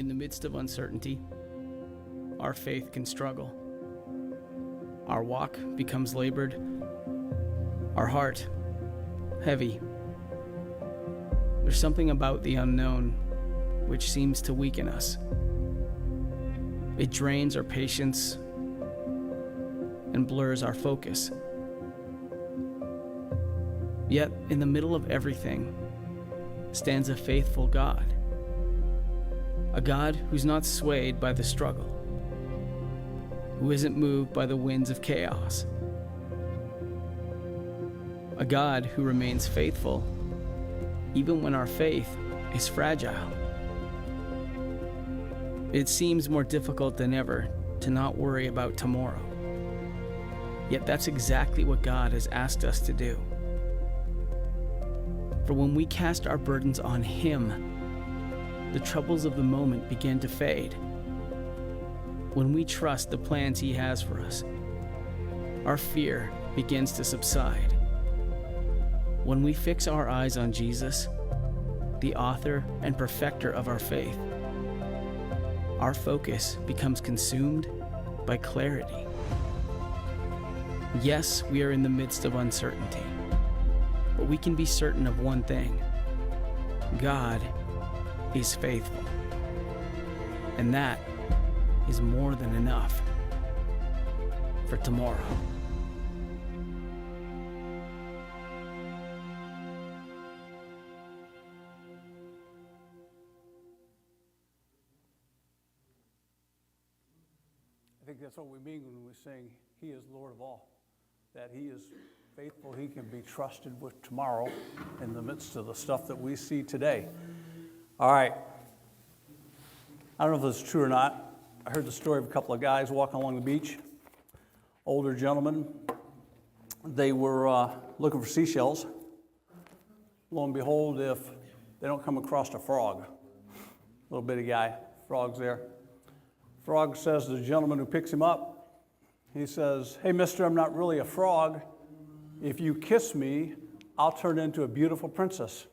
in the midst of uncertainty, our faith can struggle. Our walk becomes labored, our heart heavy. There's something about the unknown which seems to weaken us. It drains our patience and blurs our focus. Yet, in the middle of everything, stands a faithful God. A God who's not swayed by the struggle, who isn't moved by the winds of chaos. A God who remains faithful even when our faith is fragile. It seems more difficult than ever to not worry about tomorrow. Yet that's exactly what God has asked us to do. For when we cast our burdens on Him, the troubles of the moment begin to fade. When we trust the plans He has for us, our fear begins to subside. When we fix our eyes on Jesus, the author and perfecter of our faith, our focus becomes consumed by clarity. Yes, we are in the midst of uncertainty, but we can be certain of one thing: God is faithful. And that is more than enough for tomorrow. I think that's what we mean when we sing, He is Lord of all, that He is faithful, He can be trusted with tomorrow in the midst of the stuff that we see today. All right. I don't know if this is true or not. I heard the story of a couple of guys walking along the beach, older gentlemen. They were looking for seashells. Lo and behold, if they don't come across a frog, little bitty guy, frog's there. Frog says to the gentleman who picks him up, he says, "Hey, mister, I'm not really a frog. If you kiss me, I'll turn into a beautiful princess."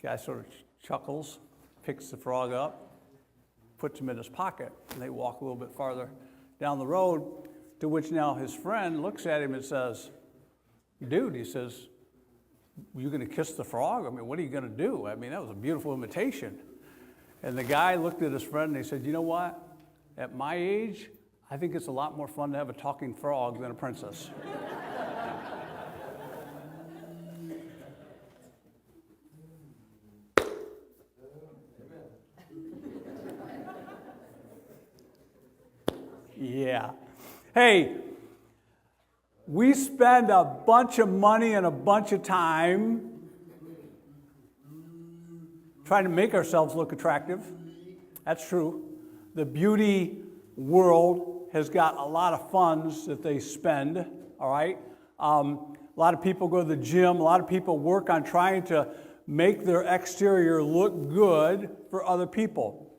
Guy sort of chuckles, picks the frog up, puts him in his pocket, and they walk a little bit farther down the road, to which now his friend looks at him and says, "Dude," he says, "you going to kiss the frog? I mean, what are you going to do? I mean, that was a beautiful invitation." And the guy looked at his friend and he said, "You know what? At my age, I think it's a lot more fun to have a talking frog than a princess." Yeah. Hey, we spend a bunch of money and a bunch of time trying to make ourselves look attractive. That's true. The beauty world has got a lot of funds that they spend, all right? A lot of people go to the gym. A lot of people work on trying to make their exterior look good for other people.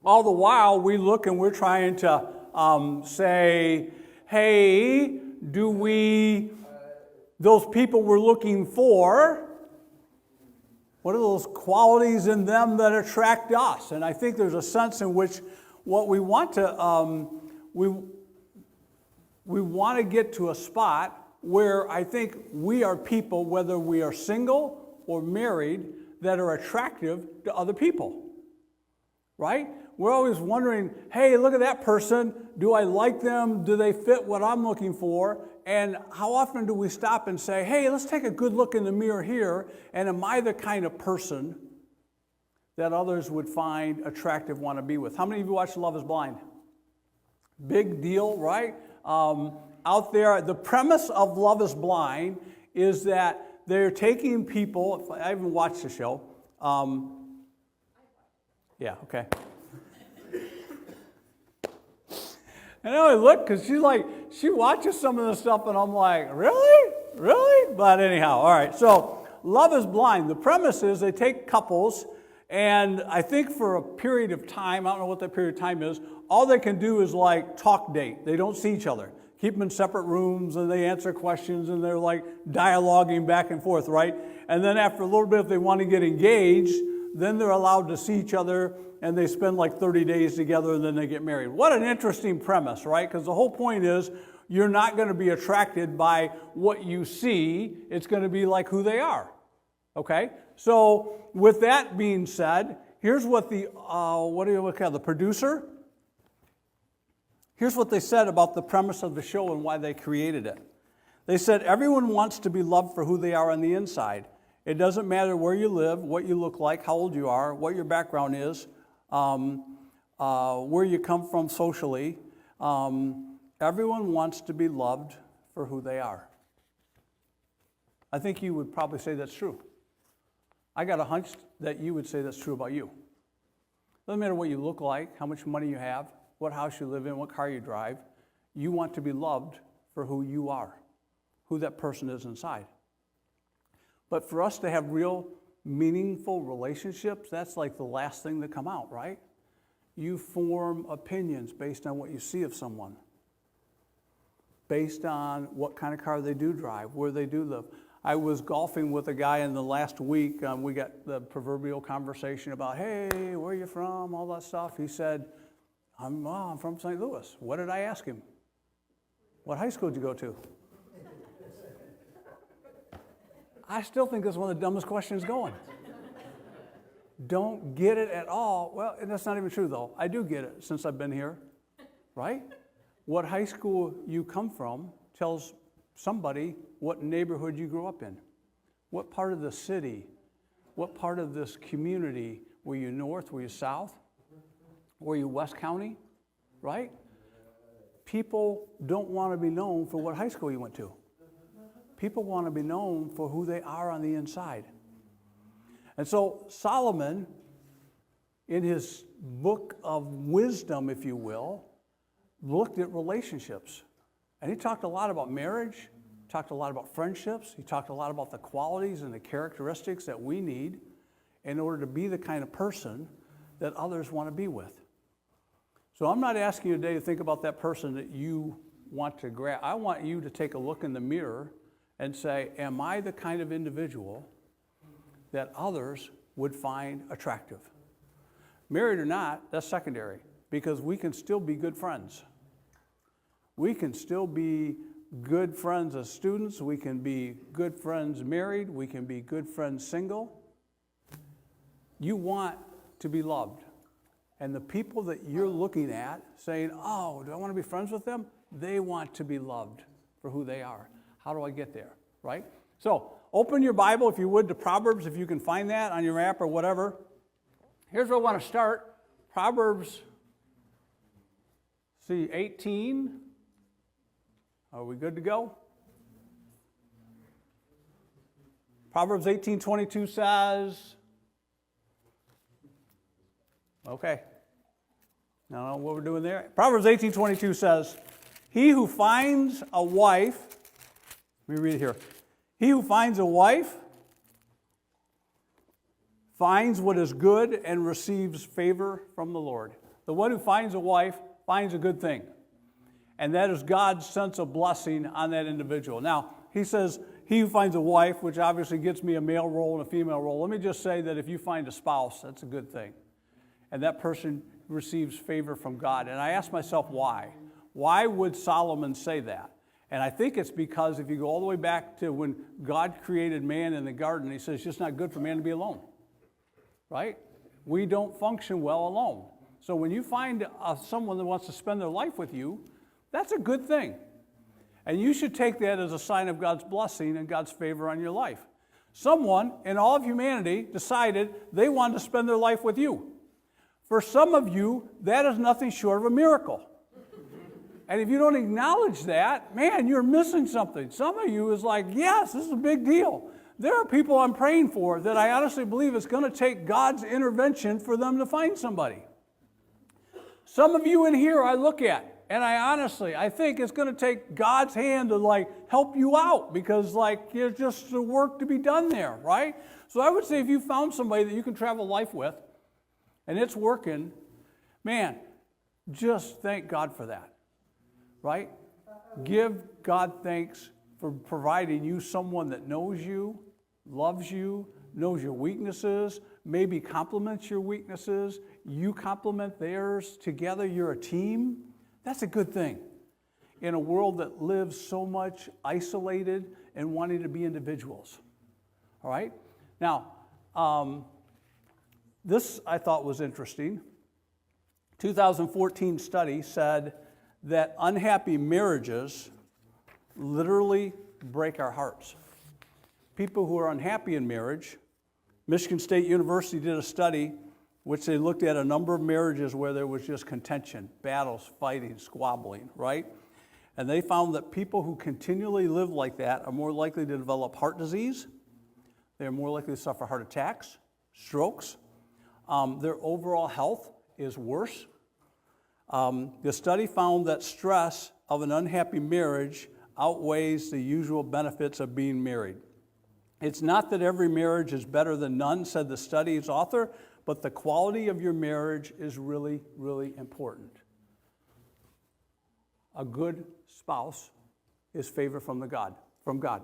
All the while, we look and we're trying to say, hey, those people we're looking for, what are those qualities in them that attract us? And I think there's a sense in which what we want to, we want to get to a spot where I think we are people, whether we are single or married, that are attractive to other people, right? We're always wondering, hey, look at that person. Do I like them? Do they fit what I'm looking for? And how often do we stop and say, hey, let's take a good look in the mirror here, and am I the kind of person that others would find attractive, want to be with? How many of you watch Love is Blind? Big deal, right? Out there, the premise of Love is Blind is that they're taking people, I haven't watched the show. Yeah, okay. And I always look, because she watches some of the stuff, and I'm like, really? Really? But anyhow, all right. So Love is Blind. The premise is they take couples, and I think for a period of time, I don't know what that period of time is, all they can do is like talk date. They don't see each other. Keep them in separate rooms, and they answer questions, and they're like dialoguing back and forth, right? And then after a little bit, if they want to get engaged, then they're allowed to see each other, and they spend like 30 days together, and then they get married. What an interesting premise, right? Because the whole point is you're not going to be attracted by what you see. It's going to be like who they are, okay? So with that being said, here's what the producer, here's what they said about the premise of the show and why they created it. They said, everyone wants to be loved for who they are on the inside. It doesn't matter where you live, what you look like, how old you are, what your background is, where you come from socially. Everyone wants to be loved for who they are. I think you would probably say that's true. I got a hunch that you would say that's true about you. Doesn't matter what you look like, how much money you have, what house you live in, what car you drive. You want to be loved for who you are, who that person is inside. But for us to have real, meaningful relationships, that's like the last thing to come out, right? You form opinions based on what you see of someone, based on what kind of car they do drive, where they do live. I was golfing with a guy in the last week. We got the proverbial conversation about, hey, where are you from, all that stuff. He said, I'm from St. Louis. What did I ask him? What high school did you go to? I still think that's one of the dumbest questions going. Don't get it at all. Well, that's not even true, though. I do get it since I've been here, right? What high school you come from tells somebody what neighborhood you grew up in, what part of the city, what part of this community. Were you north? Were you south? Were you West County? Right? People don't want to be known for what high school you went to. People want to be known for who they are on the inside. And so Solomon, in his book of wisdom, if you will, looked at relationships. And he talked a lot about marriage, talked a lot about friendships, he talked a lot about the qualities and the characteristics that we need in order to be the kind of person that others want to be with. So I'm not asking you today to think about that person that you want to grab. I want you to take a look in the mirror and say, am I the kind of individual that others would find attractive? Married or not, that's secondary, because we can still be good friends. We can still be good friends as students. We can be good friends married. We can be good friends single. You want to be loved. And the people that you're looking at saying, oh, do I want to be friends with them? They want to be loved for who they are. How do I get there, right? So open your Bible, if you would, to Proverbs, if you can find that on your app or whatever. Here's where I want to start. Proverbs, 18. Are we good to go? Proverbs 18:22 says, okay. I don't know what we're doing there. Proverbs 18:22 says, he who finds a wife, let me read it here. He who finds a wife finds what is good and receives favor from the Lord. The one who finds a wife finds a good thing. And that is God's sense of blessing on that individual. Now, he says, he who finds a wife, which obviously gets me a male role and a female role. Let me just say that if you find a spouse, that's a good thing. And that person receives favor from God. And I ask myself, why? Why would Solomon say that? And I think it's because if you go all the way back to when God created man in the garden, he says it's just not good for man to be alone, right? We don't function well alone. So when you find someone that wants to spend their life with you, that's a good thing. And you should take that as a sign of God's blessing and God's favor on your life. Someone in all of humanity decided they wanted to spend their life with you. For some of you, that is nothing short of a miracle. And if you don't acknowledge that, man, you're missing something. Some of you is like, yes, this is a big deal. There are people I'm praying for that I honestly believe it's going to take God's intervention for them to find somebody. Some of you in here I look at, and I think it's going to take God's hand to help you out because there's just the work to be done there, right? So I would say if you found somebody that you can travel life with and it's working, man, just thank God for that, right? Give God thanks for providing you someone that knows you, loves you, knows your weaknesses, maybe complements your weaknesses, you complement theirs, together you're a team, that's a good thing. In a world that lives so much isolated and wanting to be individuals. All right? Now, this I thought was interesting. 2014 study said that unhappy marriages literally break our hearts. People who are unhappy in marriage, Michigan State University did a study which they looked at a number of marriages where there was just contention, battles, fighting, squabbling, right? And they found that people who continually live like that are more likely to develop heart disease. They're more likely to suffer heart attacks, strokes. Their overall health is worse. The study found that stress of an unhappy marriage outweighs the usual benefits of being married. It's not that every marriage is better than none, said the study's author, but the quality of your marriage is really, really important. A good spouse is favor from God.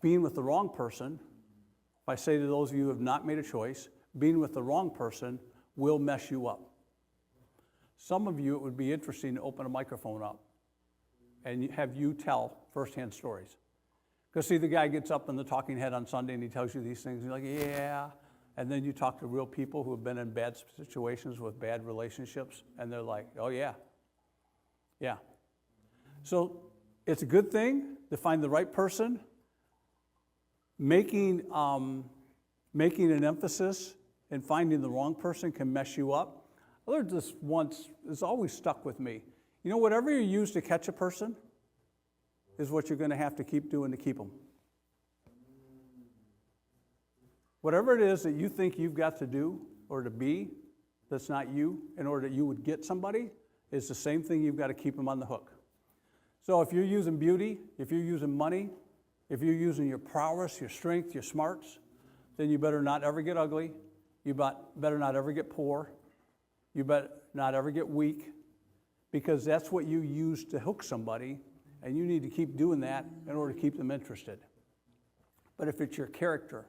Being with the wrong person, if I say to those of you who have not made a choice, being with the wrong person will mess you up. Some of you, it would be interesting to open a microphone up and have you tell firsthand stories. Because see, the guy gets up in the talking head on Sunday and he tells you these things, and you're like, yeah. And then you talk to real people who have been in bad situations with bad relationships, and they're like, oh yeah, yeah. So it's a good thing to find the right person. Making an emphasis in finding the wrong person can mess you up. I learned this once, it's always stuck with me. You know, whatever you use to catch a person is what you're going to have to keep doing to keep them. Whatever it is that you think you've got to do or to be that's not you in order that you would get somebody is the same thing you've got to keep them on the hook. So if you're using beauty, if you're using money, if you're using your prowess, your strength, your smarts, then you better not ever get ugly. You better not ever get poor. You better not ever get weak, because that's what you use to hook somebody, and you need to keep doing that in order to keep them interested. But if it's your character,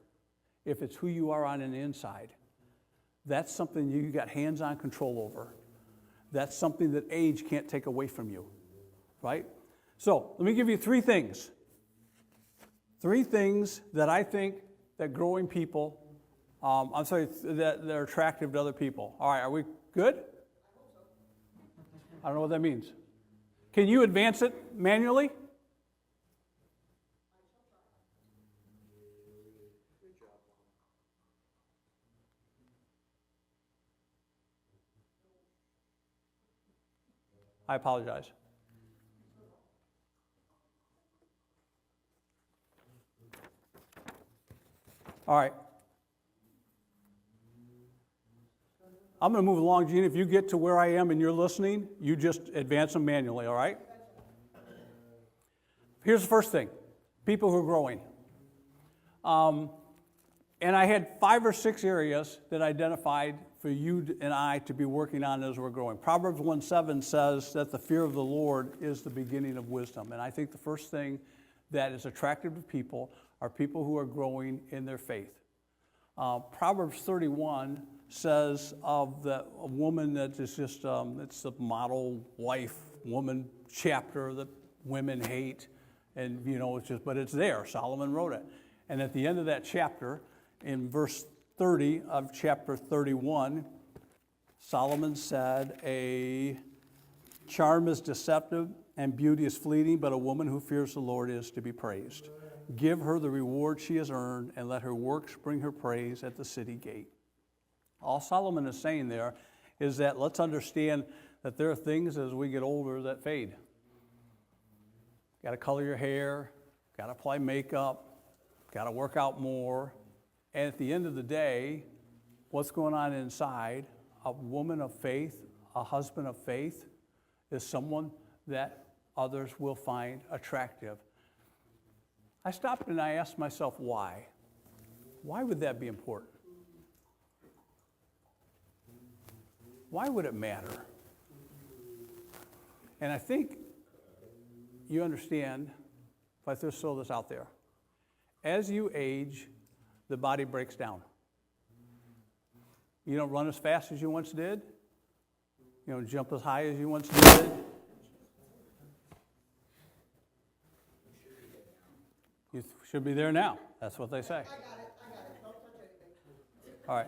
if it's who you are on the inside, that's something you got hands-on control over. That's something that age can't take away from you, right? So let me give you three things. Three things that I think that growing people, that are attractive to other people. All right, are we good? I don't know what that means. Can you advance it manually? I apologize. All right. I'm going to move along, Gene. If you get to where I am and you're listening, you just advance them manually, all right? Here's the first thing. People who are growing. And I had 5 or 6 areas that I identified for you and I to be working on as we're growing. Proverbs 1:7 says that the fear of the Lord is the beginning of wisdom. And I think the first thing that is attractive to people are people who are growing in their faith. Proverbs 31 says of a woman that is just, it's the model wife woman chapter that women hate. And, you know, it's just, but it's there. Solomon wrote it. And at the end of that chapter, in verse 30 of chapter 31, Solomon said, a charm is deceptive and beauty is fleeting, but a woman who fears the Lord is to be praised. Give her the reward she has earned, and let her works bring her praise at the city gate. All Solomon is saying there is that let's understand that there are things as we get older that fade. Got to color your hair, got to apply makeup, got to work out more. And at the end of the day, what's going on inside, a woman of faith, a husband of faith, is someone that others will find attractive. I stopped and I asked myself, why? Why would that be important? Why would it matter? And I think you understand, if I just throw this out there, as you age, the body breaks down. You don't run as fast as you once did. You don't jump as high as you once did. You should be there now. That's what they say. I got it. Don't touch anything. All right.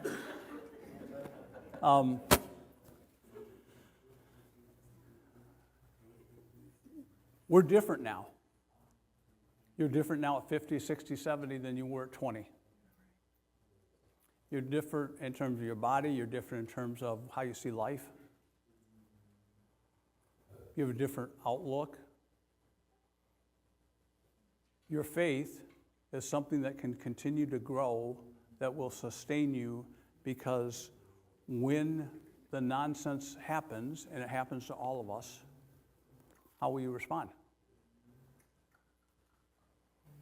We're different now. You're different now at 50, 60, 70 than you were at 20. You're different in terms of your body. You're different in terms of how you see life. You have a different outlook. Your faith is something that can continue to grow, that will sustain you, because when the nonsense happens, and it happens to all of us, how will you respond?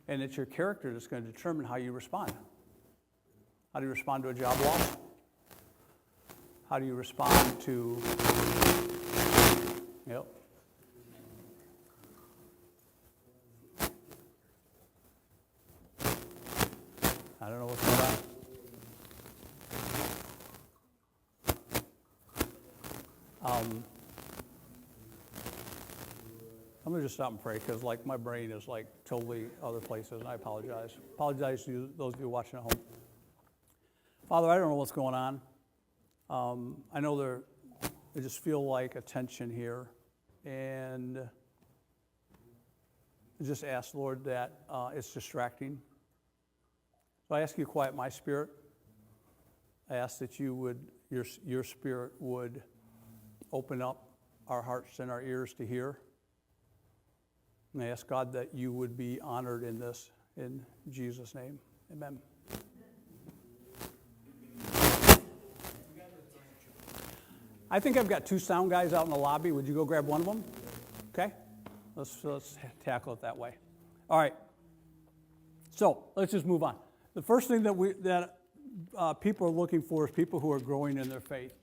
And it's your character that's going to determine how you respond. How do you respond to a job loss? How do you respond to, yep. I don't know what's going on. I'm going to just stop and pray, because like my brain is like totally other places, and I apologize. Apologize to you, those of you watching at home. Father, I don't know what's going on. I know I just feel like a tension here, and I just ask, Lord, that it's distracting. So I ask you to quiet my spirit. I ask that you would, your spirit would open up our hearts and our ears to hear. And I ask, God, that you would be honored in this, in Jesus' name. Amen. I think I've got 2 sound guys out in the lobby. Would you go grab one of them? Okay? Let's tackle it that way. All right. So let's just move on. The first thing that people are looking for is people who are growing in their faith.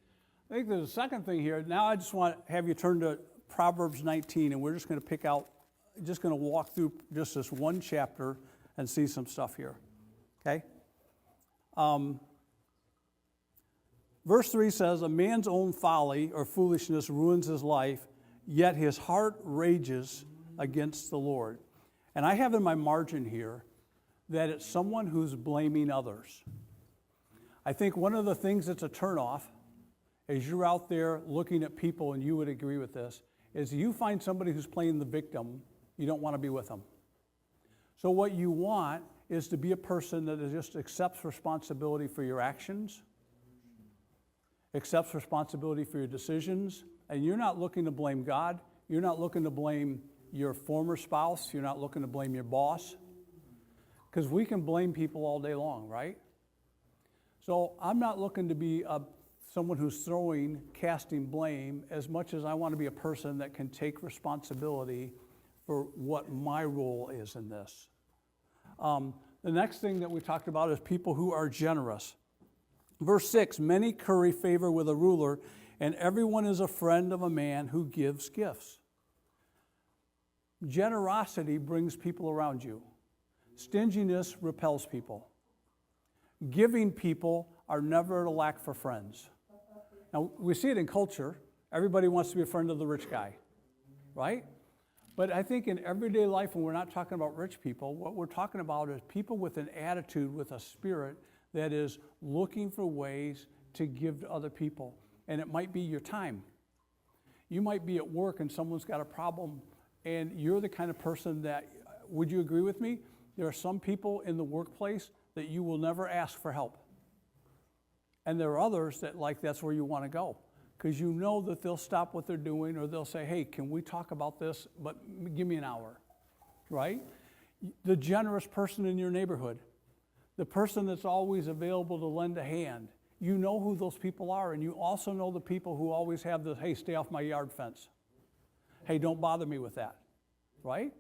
I think there's a second thing here. Now I just want to have you turn to Proverbs 19, and we're just going to pick out, just going to walk through just this one chapter and see some stuff here. Okay? Verse 3 says, "A man's own folly or foolishness ruins his life, yet his heart rages against the Lord." And I have in my margin here that it's someone who's blaming others. I think one of the things that's a turnoff, as you're out there looking at people, and you would agree with this, is you find somebody who's playing the victim, you don't want to be with them. So what you want is to be a person that just accepts responsibility for your actions, accepts responsibility for your decisions, and you're not looking to blame God. You're not looking to blame your former spouse. You're not looking to blame your boss. Because we can blame people all day long, right? So I'm not looking to be someone who's casting blame, as much as I want to be a person that can take responsibility for what my role is in this. The next thing that we talked about is people who are generous. Verse 6, "Many curry favor with a ruler, and everyone is a friend of a man who gives gifts." Generosity brings people around you. Stinginess repels people. Giving people are never at a lack for friends. Now, we see it in culture. Everybody wants to be a friend of the rich guy, right? But I think in everyday life, when we're not talking about rich people, what we're talking about is people with an attitude, with a spirit that is looking for ways to give to other people. And it might be your time. You might be at work and someone's got a problem, and you're the kind of person that, would you agree with me? There are some people in the workplace that you will never ask for help. And there are others that, like, that's where you want to go, because you know that they'll stop what they're doing, or they'll say, "Hey, can we talk about this, but give me an hour," right? The generous person in your neighborhood, the person that's always available to lend a hand, you know who those people are, and you also know the people who always have the, "Hey, stay off my yard fence. Hey, don't bother me with that," right?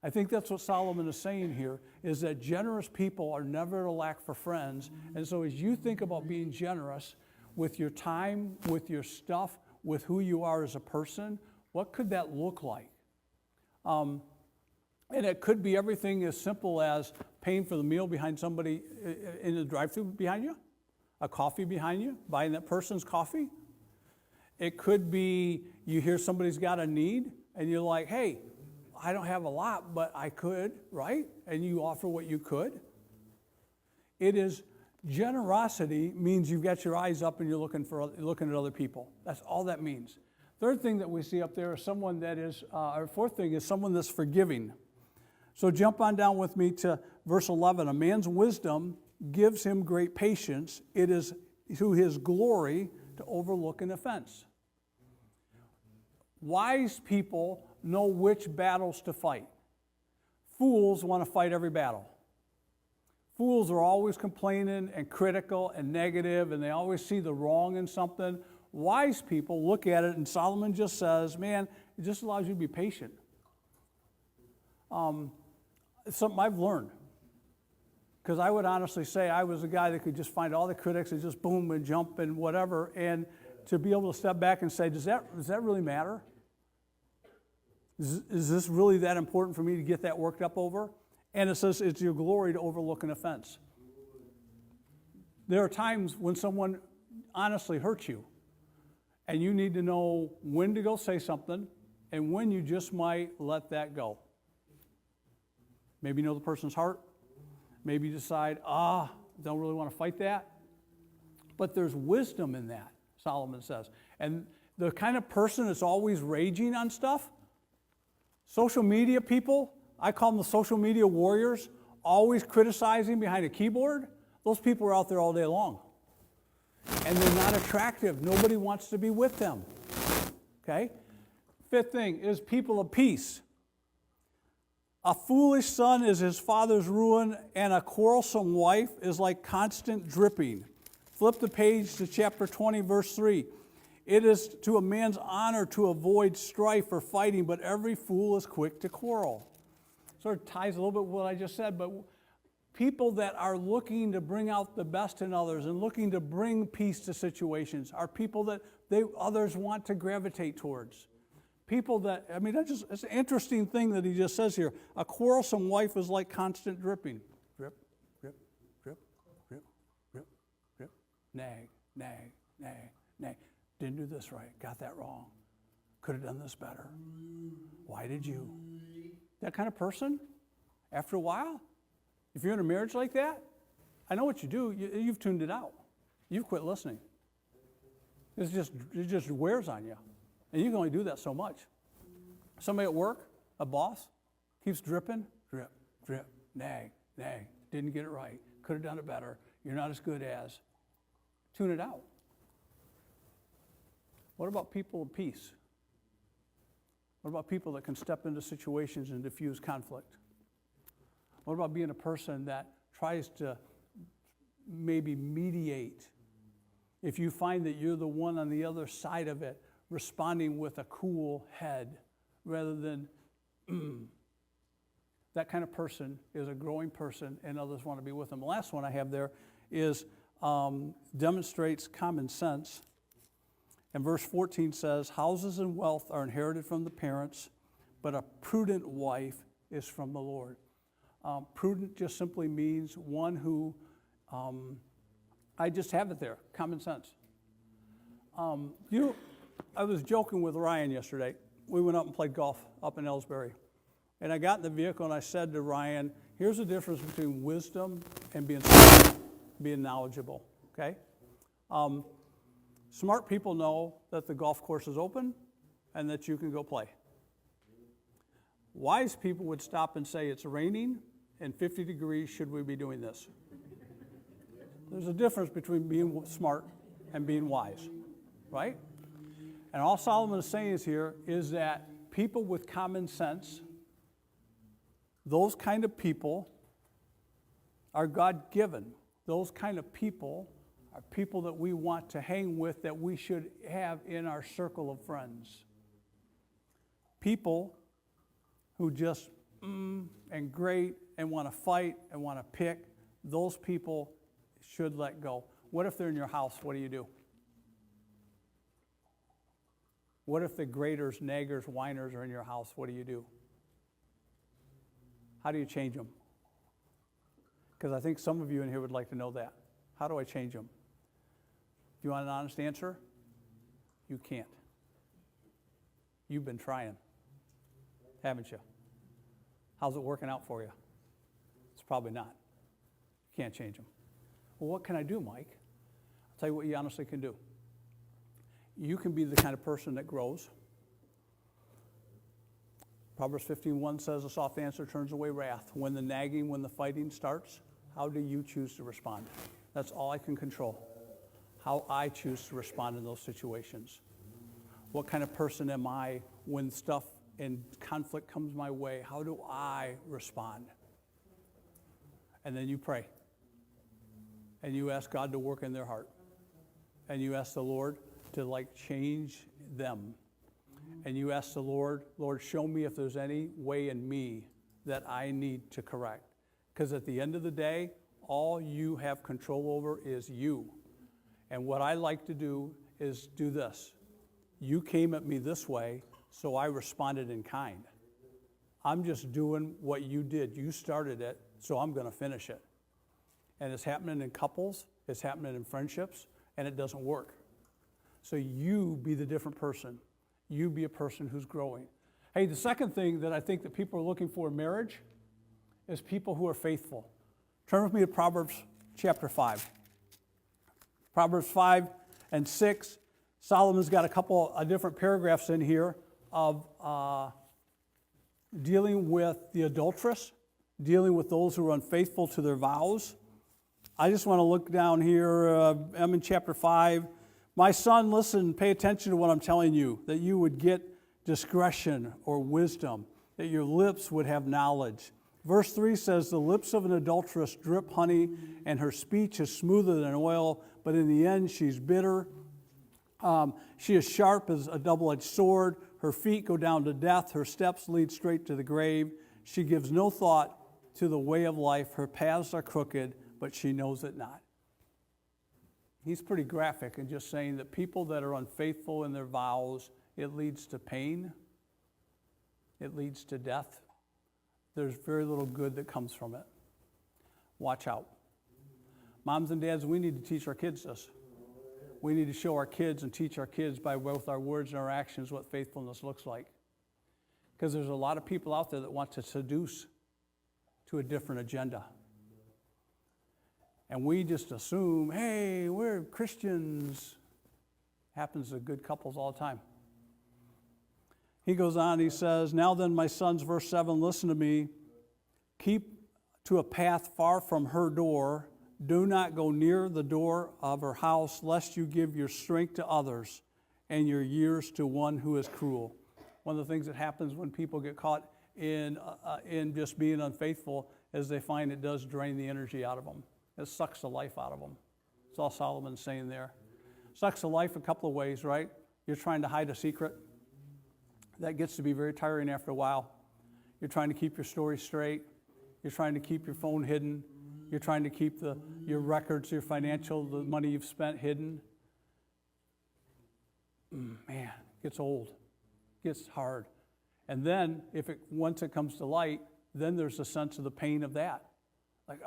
I think that's what Solomon is saying here, is that generous people are never at a lack for friends. And so as you think about being generous with your time, with your stuff, with who you are as a person, what could that look like? And it could be everything as simple as paying for the meal behind somebody in the drive-thru behind you, a coffee behind you, buying that person's coffee. It could be you hear somebody's got a need, and you're like, hey, I don't have a lot, but I could, right? And you offer what you could. It is generosity means you've got your eyes up and you're looking at other people. That's all that means. Third thing that we see up there is someone that is, or fourth thing is someone that's forgiving. So jump on down with me to verse 11. A man's wisdom gives him great patience. It is to his glory to overlook an offense. Wise people know which battles to fight. Fools want to fight every battle. Fools are always complaining and critical and negative, and they always see the wrong in something. Wise people look at it, and Solomon just says, man, it just allows you to be patient. It's something I've learned. Because I would honestly say I was a guy that could just find all the critics and just boom and jump and whatever, and to be able to step back and say, does that really matter? Is this really that important for me to get that worked up over? And it says it's your glory to overlook an offense. There are times when someone honestly hurts you, and you need to know when to go say something and when you just might let that go. Maybe you know the person's heart. Maybe you decide, don't really want to fight that. But there's wisdom in that, Solomon says. And the kind of person that's always raging on stuff, social media people, I call them the social media warriors, always criticizing behind a keyboard, those people are out there all day long. And they're not attractive. Nobody wants to be with them. Okay? Fifth thing is people of peace. A foolish son is his father's ruin, and a quarrelsome wife is like constant dripping. Flip the page to chapter 20, verse 3. It is to a man's honor to avoid strife or fighting, but every fool is quick to quarrel. Sort of ties a little bit with what I just said, but people that are looking to bring out the best in others and looking to bring peace to situations are people that others want to gravitate towards. People that, it's an interesting thing that he just says here. A quarrelsome wife is like constant dripping. Drip, drip, drip, drip, drip, drip. Nag, nag, nag, nag. Didn't do this right. Got that wrong. Could have done this better. Why did you? That kind of person, after a while, if you're in a marriage like that, I know what you do. You've tuned it out. You've quit listening. It just wears on you. And you can only do that so much. Somebody at work, a boss, keeps dripping, drip, drip, nag, nag. Didn't get it right. Could have done it better. You're not as good as. Tune it out. What about people of peace? What about people that can step into situations and diffuse conflict? What about being a person that tries to maybe mediate? If you find that you're the one on the other side of it, responding with a cool head rather than that kind of person is a growing person and others want to be with them. The last one I have there is demonstrates common sense. And verse 14 says, houses and wealth are inherited from the parents, but a prudent wife is from the Lord. Prudent just simply means one who, I just have it there, common sense. I was joking with Ryan yesterday. We went up and played golf up in Ellsbury. And I got in the vehicle and I said to Ryan, here's the difference between wisdom and being smart, being knowledgeable, okay? Smart people know that the golf course is open and that you can go play. Wise people would stop and say, it's raining and 50 degrees, should we be doing this? There's a difference between being smart and being wise, right? And all Solomon is saying here is that people with common sense, those kind of people are God-given. Those kind of people are people that we want to hang with, that we should have in our circle of friends. People who just and great and want to fight and want to pick, those people should let go. What if they're in your house? What do you do? What if the graders, naggers, whiners are in your house? What do you do? How do you change them? Because I think some of you in here would like to know that. How do I change them? If you want an honest answer, you can't. You've been trying, haven't you? How's it working out for you? It's probably not. You can't change them. Well, what can I do, Mike? I'll tell you what you honestly can do. You can be the kind of person that grows. Proverbs 15:1 says, a soft answer turns away wrath. When the nagging, when the fighting starts, how do you choose to respond? That's all I can control. How I choose to respond in those situations. What kind of person am I when stuff and conflict comes my way? How do I respond? And then you pray. And you ask God to work in their heart. And you ask the Lord to change them. And you ask the Lord, show me if there's any way in me that I need to correct. Because at the end of the day, all you have control over is you. And what I like to do is do this. You came at me this way, so I responded in kind. I'm just doing what you did. You started it, so I'm going to finish it. And it's happening in couples, it's happening in friendships, and it doesn't work. So you be the different person. You be a person who's growing. Hey, the second thing that I think that people are looking for in marriage is people who are faithful. Turn with me to Proverbs chapter 5. Proverbs 5 and 6. Solomon's got a couple of different paragraphs in here of dealing with the adulteress, dealing with those who are unfaithful to their vows. I just want to look down here. I'm in chapter 5. My son, listen, pay attention to what I'm telling you, that you would get discretion or wisdom, that your lips would have knowledge. Verse 3 says, the lips of an adulteress drip honey, and her speech is smoother than oil, but in the end she's bitter. She is sharp as a double-edged sword. Her feet go down to death. Her steps lead straight to the grave. She gives no thought to the way of life. Her paths are crooked, but she knows it not. He's pretty graphic in just saying that people that are unfaithful in their vows, it leads to pain. It leads to death. There's very little good that comes from it. Watch out. Moms and dads, we need to teach our kids this. We need to show our kids and teach our kids by both our words and our actions what faithfulness looks like. Because there's a lot of people out there that want to seduce to a different agenda. And we just assume, hey, we're Christians. Happens to good couples all the time. He goes on, he says, now then, my sons, verse 7, listen to me. Keep to a path far from her door. Do not go near the door of her house, lest you give your strength to others and your years to one who is cruel. One of the things that happens when people get caught in just being unfaithful is they find it does drain the energy out of them. It sucks the life out of them. That's all Solomon's saying there. Sucks the life a couple of ways, right? You're trying to hide a secret. That gets to be very tiring after a while. You're trying to keep your story straight. You're trying to keep your phone hidden. You're trying to keep your records, your financial, the money you've spent hidden. Man, it gets old. It gets hard. And then, once it comes to light, then there's a sense of the pain of that. Like,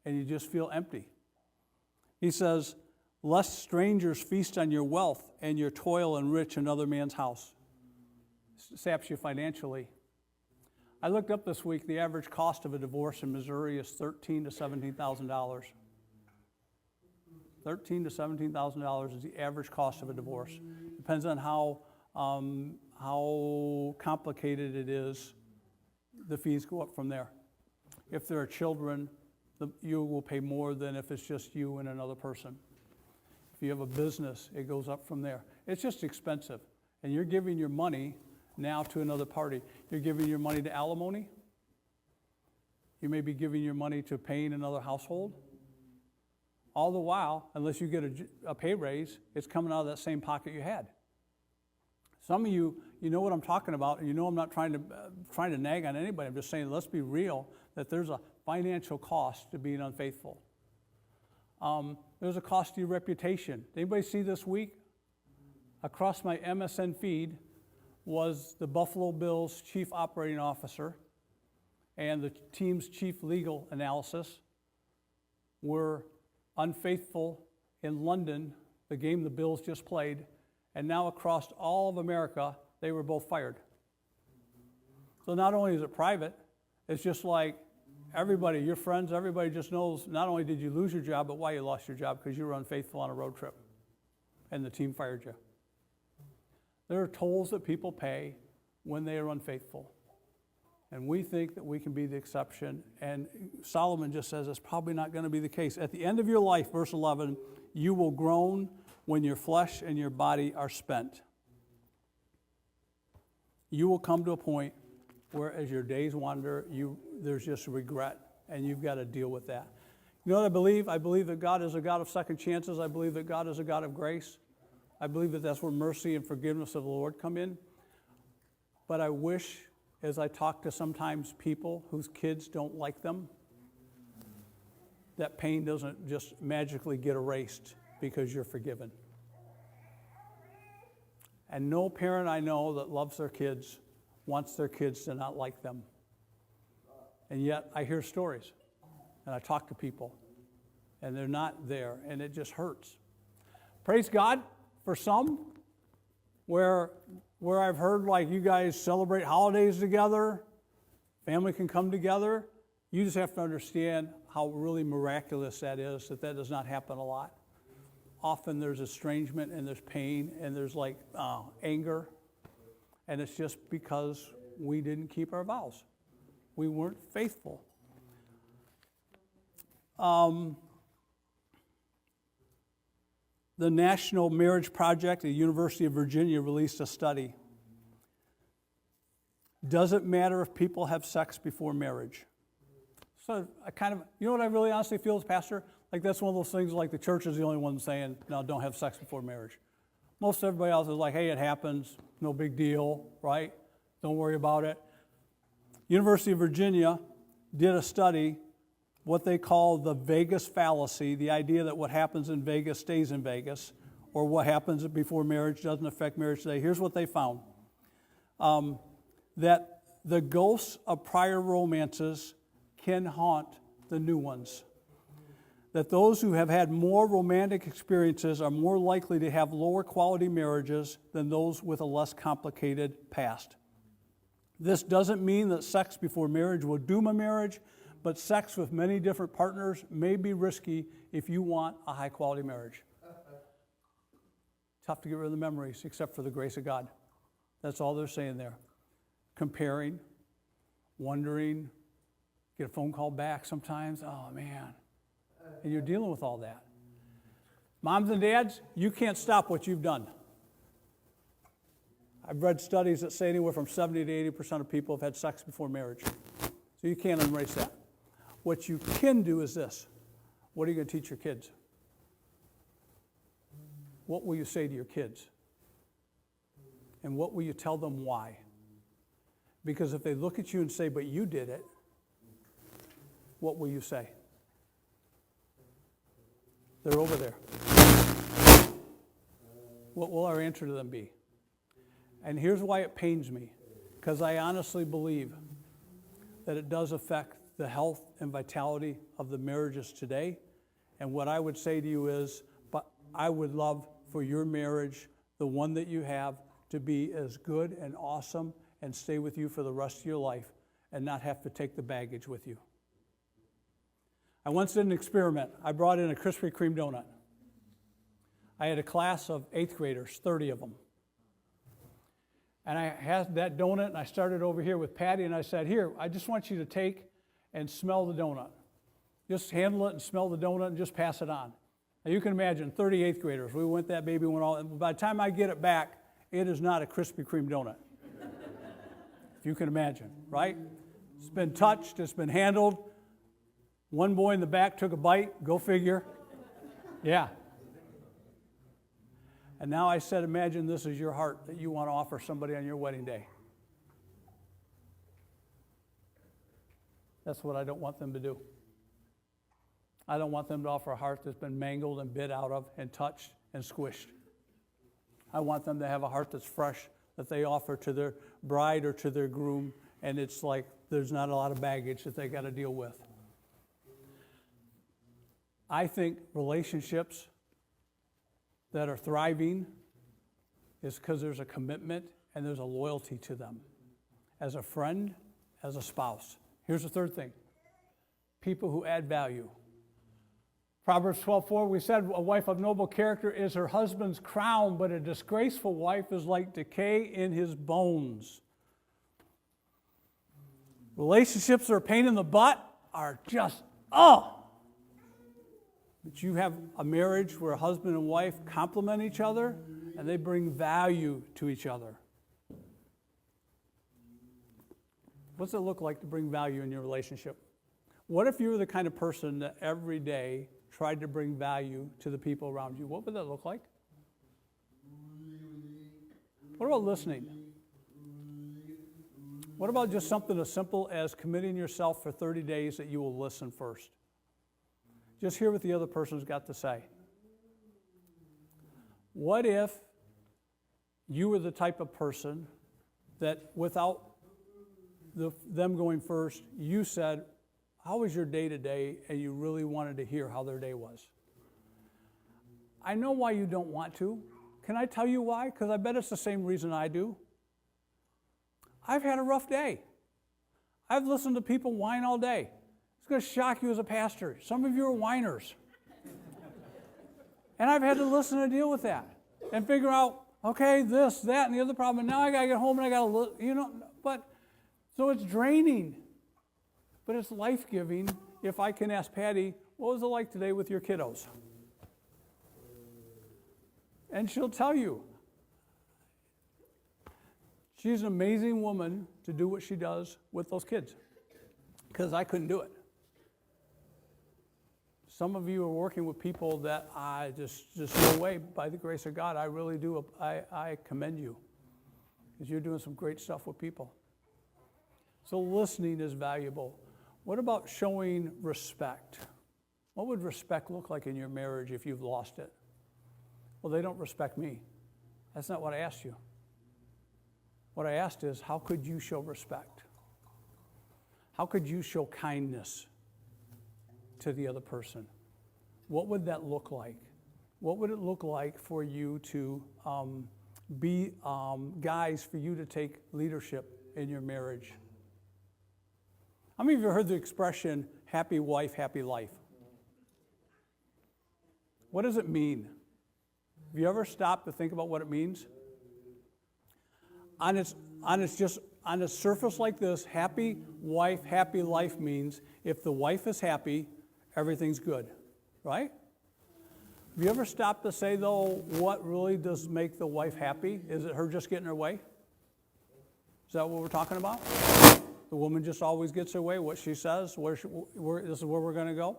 and you just feel empty. He says, lest strangers feast on your wealth and your toil enrich another man's house. Saps you financially. I looked up this week, the average cost of a divorce in Missouri is $13,000 to $17,000. $13,000 to $17,000 is the average cost of a divorce. Depends on how complicated it is. The fees go up from there. If there are children, you will pay more than if it's just you and another person. If you have a business, it goes up from there. It's just expensive. And you're giving your money now to another party. You're giving your money to alimony. You may be giving your money to paying another household. All the while, unless you get a pay raise, it's coming out of that same pocket you had. Some of you know what I'm talking about, and you know I'm not trying to nag on anybody. I'm just saying, let's be real, that there's a financial cost to being unfaithful. There's a cost to your reputation. Did anybody see this week? Across my MSN feed was the Buffalo Bills chief operating officer and the team's chief legal analysis were unfaithful in London, the game the Bills just played, and now across all of America, they were both fired. So not only is it private, it's just like everybody, your friends, everybody just knows not only did you lose your job, but why you lost your job, because you were unfaithful on a road trip and the team fired you. There are tolls that people pay when they are unfaithful. And we think that we can be the exception. And Solomon just says it's probably not going to be the case. At the end of your life, verse 11, you will groan when your flesh and your body are spent. You will come to a point where as your days wander, there's just regret, and you've got to deal with that. You know what I believe? I believe that God is a God of second chances. I believe that God is a God of grace. I believe that that's where mercy and forgiveness of the Lord come in. But I wish, as I talk to sometimes people whose kids don't like them, that pain doesn't just magically get erased because you're forgiven. And no parent I know that loves their kids wants their kids to not like them. And yet I hear stories, and I talk to people, and they're not there, and it just hurts. Praise God for some, where I've heard like you guys celebrate holidays together, family can come together. You just have to understand how really miraculous that is, that does not happen a lot. Often there's estrangement and there's pain and there's like anger. And it's just because we didn't keep our vows. We weren't faithful. The National Marriage Project at the University of Virginia released a study. Does it matter if people have sex before marriage? So I you know what I really honestly feel as pastor? Like that's one of those things like the church is the only one saying, no, don't have sex before marriage. Most everybody else is like, hey, it happens, no big deal, right? Don't worry about it. University of Virginia did a study, what they call the Vegas fallacy, the idea that what happens in Vegas stays in Vegas, or what happens before marriage doesn't affect marriage today. Here's what they found. That the ghosts of prior romances can haunt the new ones. That those who have had more romantic experiences are more likely to have lower quality marriages than those with a less complicated past. This doesn't mean that sex before marriage will doom a marriage, but sex with many different partners may be risky if you want a high quality marriage. Tough to get rid of the memories, except for the grace of God. That's all they're saying there. Comparing, wondering, get a phone call back sometimes, oh man. And you're dealing with all that. Moms and dads, you can't stop what you've done. I've read studies that say anywhere from 70 to 80% of people have had sex before marriage. So you can't erase that. What you can do is this. What are you going to teach your kids? What will you say to your kids? And what will you tell them why? Because if they look at you and say, but you did it, what will you say? They're over there. What will our answer to them be? And here's why it pains me. Because I honestly believe that it does affect the health and vitality of the marriages today. And what I would say to you is, but I would love for your marriage, the one that you have, to be as good and awesome and stay with you for the rest of your life and not have to take the baggage with you. I once did an experiment. I brought in a Krispy Kreme donut. I had a class of 8th graders, 30 of them. And I had that donut, and I started over here with Patty, and I said, here, I just want you to take and smell the donut. Just handle it and smell the donut and just pass it on. Now you can imagine, 38th graders. We went that baby, went all, and by the time I get it back, it is not a Krispy Kreme donut. If you can imagine, right? It's been touched, it's been handled. One boy in the back took a bite, go figure. Yeah. And now I said, imagine this is your heart that you want to offer somebody on your wedding day. That's what I don't want them to do. I don't want them to offer a heart that's been mangled and bit out of and touched and squished. I want them to have a heart that's fresh, that they offer to their bride or to their groom, and it's like there's not a lot of baggage that they got to deal with. I think relationships that are thriving is because there's a commitment and there's a loyalty to them. As a friend, as a spouse. Here's the third thing. People who add value. Proverbs 12:4, we said a wife of noble character is her husband's crown, but a disgraceful wife is like decay in his bones. Relationships that are a pain in the butt are just, But you have a marriage where a husband and wife complement each other and they bring value to each other. What's it look like to bring value in your relationship? What if you were the kind of person that every day tried to bring value to the people around you? What would that look like? What about listening? What about just something as simple as committing yourself for 30 days that you will listen first? Just hear what the other person's got to say. What if you were the type of person that without them going first, you said, how was your day today? And you really wanted to hear how their day was. I know why you don't want to. Can I tell you why? Because I bet it's the same reason I do. I've had a rough day. I've listened to people whine all day. It's going to shock you as a pastor. Some of you are whiners. And I've had to listen and deal with that and figure out, okay, this, that, and the other problem. And now I got to get home and I got to, but so it's draining. But it's life-giving if I can ask Patty, what was it like today with your kiddos? And she'll tell you. She's an amazing woman to do what she does with those kids because I couldn't do it. Some of you are working with people that I just no way, by the grace of God, I really do. I commend you because you're doing some great stuff with people. So listening is valuable. What about showing respect? What would respect look like in your marriage if you've lost it? Well, they don't respect me. That's not what I asked you. What I asked is, how could you show respect? How could you show kindness to the other person? What would that look like? What would it look like for you to be guys, for you to take leadership in your marriage? How many of you have heard the expression, happy wife, happy life? What does it mean? Have you ever stopped to think about what it means? On a surface like this, happy wife, happy life means if the wife is happy, everything's good, right? Have you ever stopped to say, though, what really does make the wife happy? Is it her just getting her way? Is that what we're talking about? The woman just always gets her way, what she says, this is where we're going to go?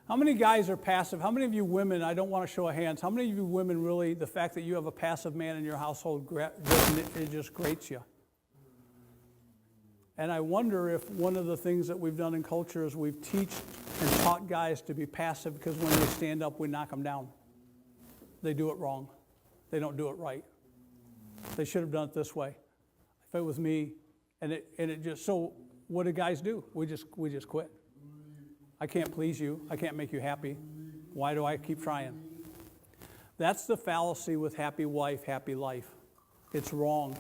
How many guys are passive? How many of you women, I don't want to show of hands, how many of you women really, the fact that you have a passive man in your household, it just grates you? And I wonder if one of the things that we've done in culture is we've and taught guys to be passive because when they stand up, we knock them down. They do it wrong. They don't do it right. They should have done it this way. If it was me, so what do guys do? We just quit. I can't please you. I can't make you happy. Why do I keep trying? That's the fallacy with happy wife, happy life. It's wrong.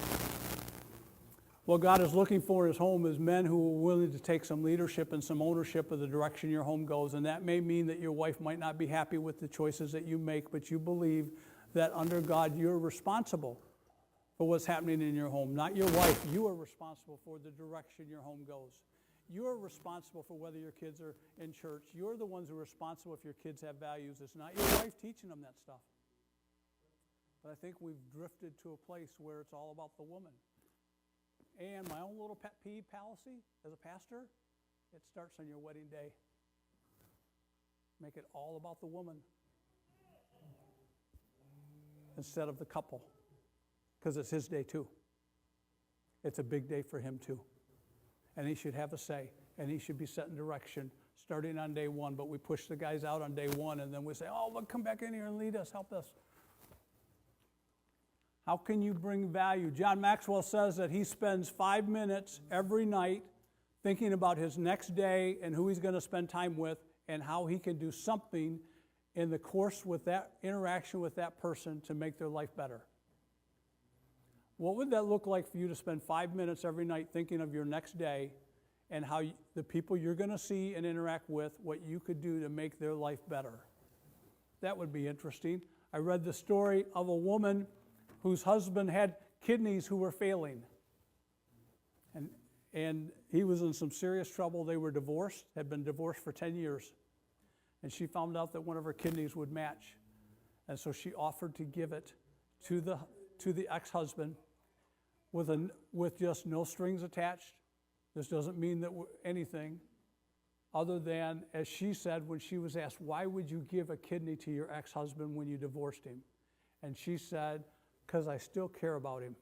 What God is looking for in His home is men who are willing to take some leadership and some ownership of the direction your home goes. And that may mean that your wife might not be happy with the choices that you make, but you believe that under God you're responsible for what's happening in your home. Not your wife. You are responsible for the direction your home goes. You're responsible for whether your kids are in church. You're the ones who are responsible if your kids have values. It's not your wife teaching them that stuff. But I think we've drifted to a place where it's all about the woman. And my own little pet peeve fallacy as a pastor, it starts on your wedding day. Make it all about the woman instead of the couple, because it's his day too. It's a big day for him too. And he should have a say, and he should be setting direction starting on day one, but we push the guys out on day one, and then we say, oh, look, come back in here and lead us, help us. How can you bring value? John Maxwell says that he spends 5 minutes every night thinking about his next day and who he's going to spend time with and how he can do something in the course with that interaction with that person to make their life better. What would that look like for you to spend 5 minutes every night thinking of your next day and how the people you're going to see and interact with, what you could do to make their life better? That would be interesting. I read the story of a woman whose husband had kidneys who were failing. And he was in some serious trouble. They were divorced, had been divorced for 10 years. And she found out that one of her kidneys would match. And so she offered to give it to the ex-husband with just no strings attached. This doesn't mean that anything other than, as she said when she was asked, why would you give a kidney to your ex-husband when you divorced him? And she said, because I still care about him.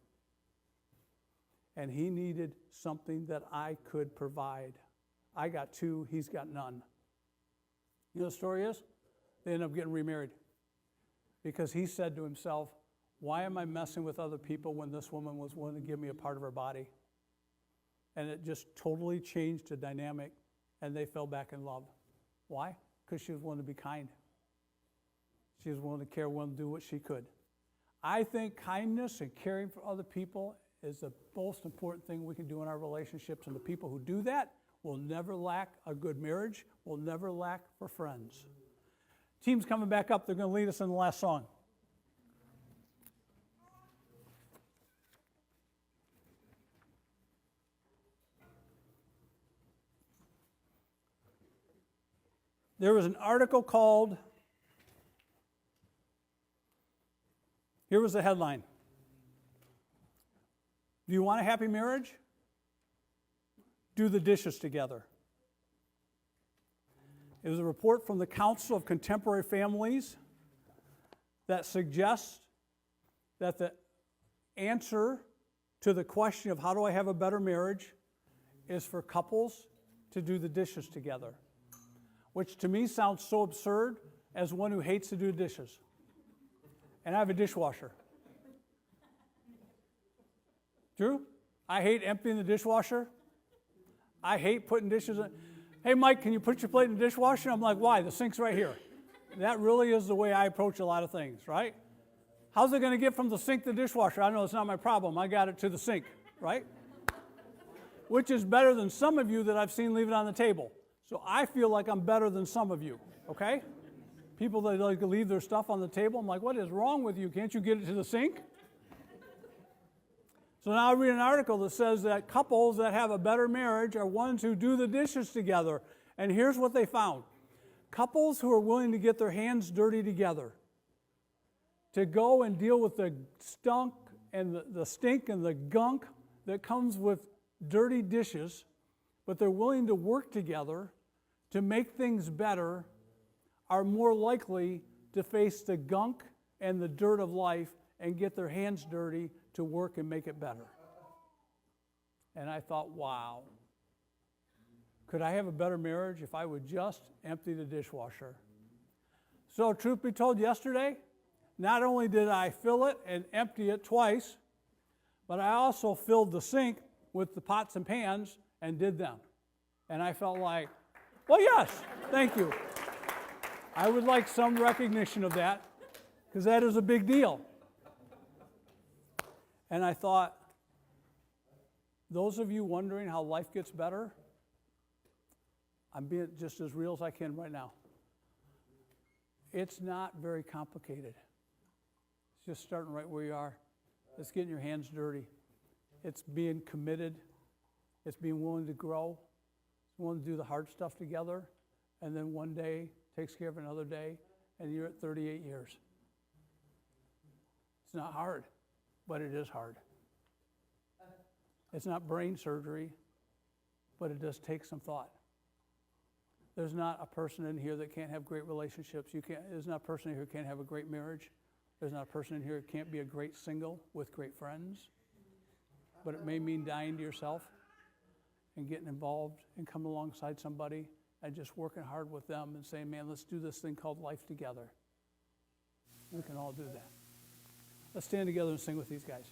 And he needed something that I could provide. I got 2, he's got none. You know what the story is? They ended up getting remarried. Because he said to himself, why am I messing with other people when this woman was willing to give me a part of her body? And it just totally changed the dynamic, and they fell back in love. Why? Because she was willing to be kind. She was willing to care, willing to do what she could. I think kindness and caring for other people is the most important thing we can do in our relationships, and the people who do that will never lack a good marriage, will never lack for friends. Team's coming back up. They're going to lead us in the last song. There was an article called, here was the headline. Do you want a happy marriage? Do the dishes together. It was a report from the Council of Contemporary Families that suggests that the answer to the question of how do I have a better marriage is for couples to do the dishes together, which to me sounds so absurd as one who hates to do dishes. And I have a dishwasher. True? I hate emptying the dishwasher. I hate putting dishes in. Hey, Mike, can you put your plate in the dishwasher? I'm like, why? The sink's right here. That really is the way I approach a lot of things, right? How's it going to get from the sink to the dishwasher? I know it's not my problem. I got it to the sink, right? Which is better than some of you that I've seen leave it on the table. So I feel like I'm better than some of you, okay? People that like to leave their stuff on the table, I'm like, what is wrong with you? Can't you get it to the sink? So now I read an article that says that couples that have a better marriage are ones who do the dishes together. And here's what they found. Couples who are willing to get their hands dirty together, to go and deal with the stunk and the stink and the gunk that comes with dirty dishes, but they're willing to work together to make things better, are more likely to face the gunk and the dirt of life and get their hands dirty to work and make it better. And I thought, wow, could I have a better marriage if I would just empty the dishwasher? So truth be told, yesterday, not only did I fill it and empty it twice, but I also filled the sink with the pots and pans and did them. And I felt like, well, yes, thank you. I would like some recognition of that, because that is a big deal. And I thought, those of you wondering how life gets better, I'm being just as real as I can right now. It's not very complicated. It's just starting right where you are. It's getting your hands dirty. It's being committed. It's being willing to grow. It's willing to do the hard stuff together. And then one day takes care of another day, and you're at 38 years. It's not hard, but it is hard. It's not brain surgery, but it does take some thought. There's not a person in here that can't have great relationships. There's not a person in here who can't have a great marriage. There's not a person in here who can't be a great single with great friends. But it may mean dying to yourself and getting involved and coming alongside somebody and just working hard with them and saying, man, let's do this thing called life together. We can all do that. Let's stand together and sing with these guys.